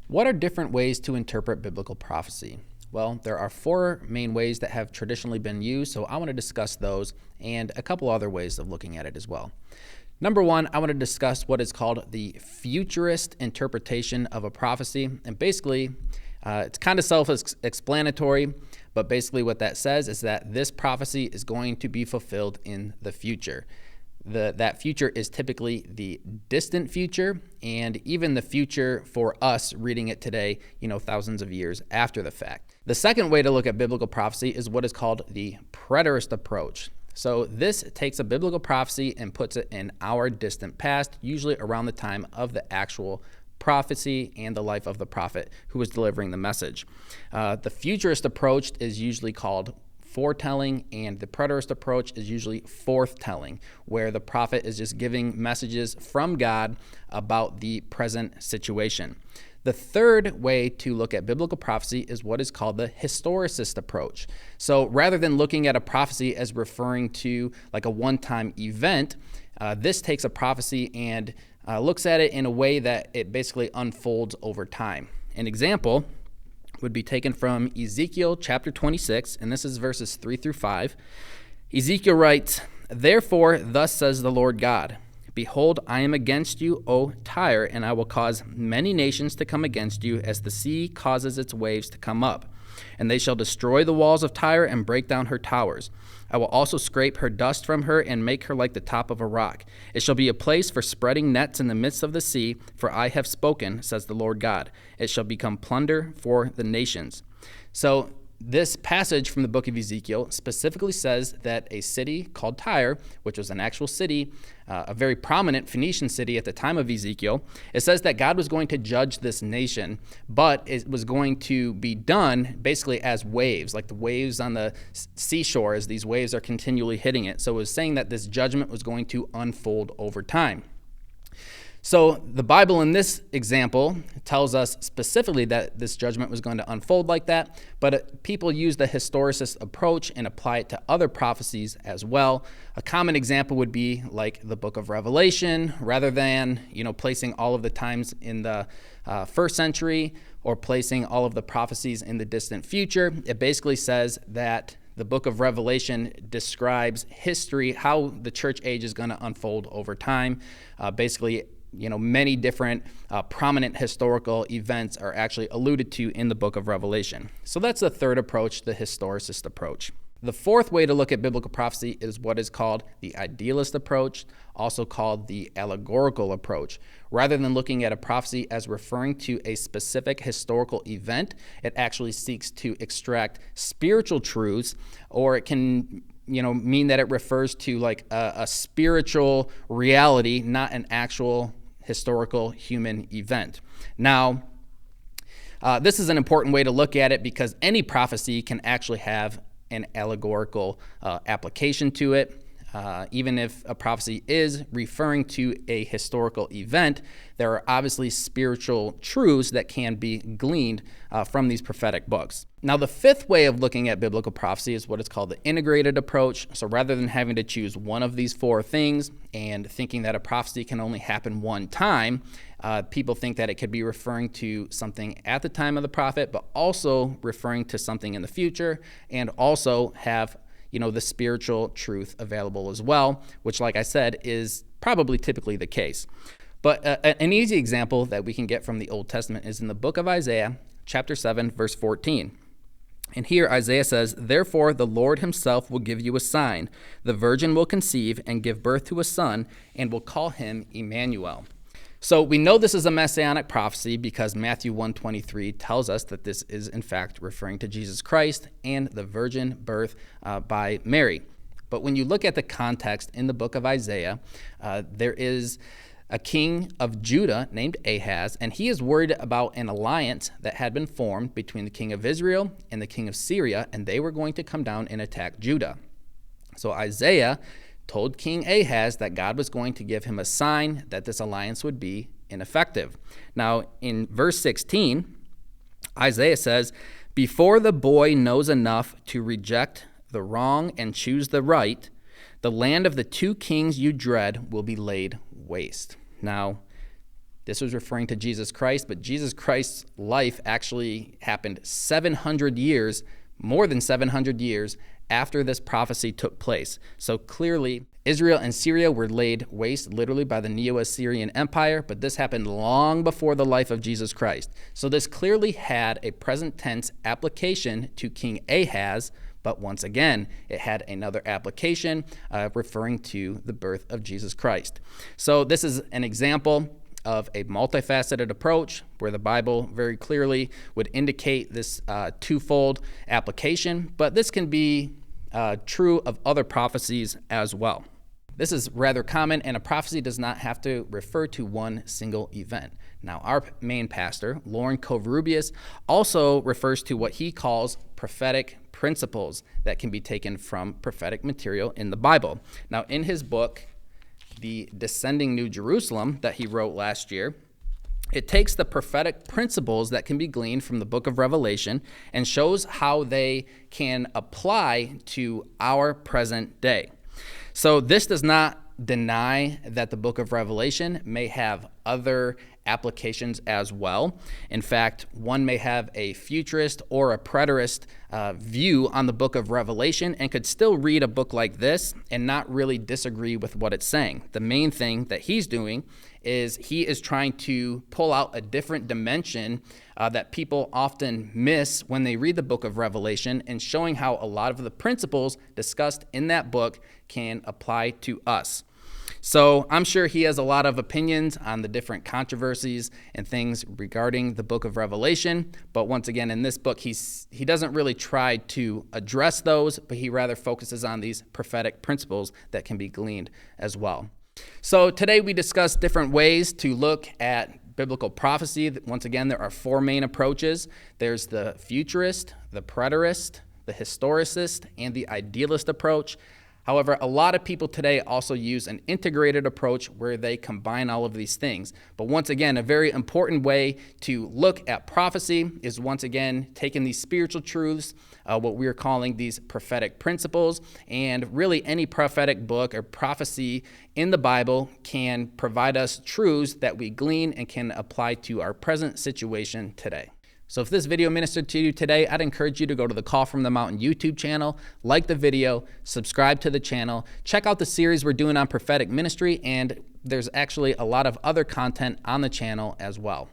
What are different ways to interpret biblical prophecy? Well, there are four main ways that have traditionally been used, so I want to discuss those and a couple other ways of looking at it as well. Number one, I want to discuss what is called the futurist interpretation of a prophecy. And basically, it's kind of self-explanatory, but basically what that says is that this prophecy is going to be fulfilled in the future. That future is typically the distant future, and even the future for us reading it today, thousands of years after the fact. The second way to look at biblical prophecy is what is called the preterist approach. So this takes a biblical prophecy and puts it in our distant past, usually around the time of the actual prophecy and the life of the prophet who was delivering the message. The futurist approach is usually called foretelling, and the preterist approach is usually forthtelling, where the prophet is just giving messages from God about the present situation. The third way to look at biblical prophecy is what is called the historicist approach. So rather than looking at a prophecy as referring to like a one-time event, this takes a prophecy and looks at it in a way that it basically unfolds over time. An example would be taken from Ezekiel chapter 26, and this is verses 3 through 5. Ezekiel writes, "Therefore, thus says the Lord God, Behold, I am against you, O Tyre, and I will cause many nations to come against you, as the sea causes its waves to come up. And they shall destroy the walls of Tyre and break down her towers. I will also scrape her dust from her and make her like the top of a rock. It shall be a place for spreading nets in the midst of the sea, for I have spoken, says the Lord God. It shall become plunder for the nations." So this passage from the book of Ezekiel specifically says that a city called Tyre, which was an actual city, a very prominent Phoenician city at the time of Ezekiel, it says that God was going to judge this nation, but it was going to be done basically as waves, like the waves on the seashore, as these waves are continually hitting it. So it was saying that this judgment was going to unfold over time. So the Bible in this example tells us specifically that this judgment was going to unfold like that, but people use the historicist approach and apply it to other prophecies as well. A common example would be like the book of Revelation, rather than placing all of the times in the first century or placing all of the prophecies in the distant future. It basically says that the book of Revelation describes history, how the church age is going to unfold over time. Basically, many different prominent historical events are actually alluded to in the book of Revelation. So that's the third approach, the historicist approach. The fourth way to look at biblical prophecy is what is called the idealist approach, also called the allegorical approach. Rather than looking at a prophecy as referring to a specific historical event, it actually seeks to extract spiritual truths, or it can mean that it refers to like a spiritual reality, not an actual historical human event. Now, this is an important way to look at it because any prophecy can actually have an allegorical application to it. Even if a prophecy is referring to a historical event, there are obviously spiritual truths that can be gleaned from these prophetic books. Now, the fifth way of looking at biblical prophecy is what is called the integrated approach. So rather than having to choose one of these four things and thinking that a prophecy can only happen one time, people think that it could be referring to something at the time of the prophet, but also referring to something in the future, and also have the spiritual truth available as well, which, like I said, is probably typically the case. But an easy example that we can get from the Old Testament is in the book of Isaiah, chapter 7, verse 14. And here Isaiah says, "Therefore the Lord himself will give you a sign. The virgin will conceive and give birth to a son, and will call him Emmanuel." So we know this is a messianic prophecy because Matthew 1:23 tells us that this is in fact referring to Jesus Christ and the virgin birth by Mary. But when you look at the context in the book of Isaiah, there is a king of Judah named Ahaz, and he is worried about an alliance that had been formed between the king of Israel and the king of Syria, and they were going to come down and attack Judah. So Isaiah told King Ahaz that God was going to give him a sign that this alliance would be ineffective. Now, in verse 16, Isaiah says, "Before the boy knows enough to reject the wrong and choose the right, the land of the two kings you dread will be laid waste." Now, This was referring to Jesus Christ, but Jesus Christ's life actually happened 700 years, more than 700 years after this prophecy took place. So clearly, Israel and Syria were laid waste literally by the Neo-Assyrian Empire, but this happened long before the life of Jesus Christ. So this clearly had a present tense application to King Ahaz, but once again, it had another application referring to the birth of Jesus Christ. So this is an example of a multifaceted approach where the Bible very clearly would indicate this twofold application, but this can be true of other prophecies as well. This is rather common, and a prophecy does not have to refer to one single event. Now, our main pastor, Bill Covarrubias, also refers to what he calls prophetic principles that can be taken from prophetic material in the Bible. Now, in his book, The Descending New Jerusalem, that he wrote last year, it takes the prophetic principles that can be gleaned from the book of Revelation and shows how they can apply to our present day. So this does not deny that the book of Revelation may have other applications as well. In fact, one may have a futurist or a preterist view on the book of Revelation and could still read a book like this and not really disagree with what it's saying. The main thing that he's doing is he is trying to pull out a different dimension that people often miss when they read the book of Revelation, and showing how a lot of the principles discussed in that book can apply to us. So I'm sure he has a lot of opinions on the different controversies and things regarding the book of Revelation. But once again, in this book, he doesn't really try to address those, but he rather focuses on these prophetic principles that can be gleaned as well. So today we discussed different ways to look at biblical prophecy. Once again, there are four main approaches. There's the futurist, the preterist, the historicist, and the idealist approach. However, a lot of people today also use an integrated approach where they combine all of these things. But once again, a very important way to look at prophecy is once again taking these spiritual truths, what we're calling these prophetic principles, and really any prophetic book or prophecy in the Bible can provide us truths that we glean and can apply to our present situation today. So if this video ministered to you today, I'd encourage you to go to the Call from the Mountain YouTube channel, like the video, subscribe to the channel, check out the series we're doing on prophetic ministry, and there's actually a lot of other content on the channel as well.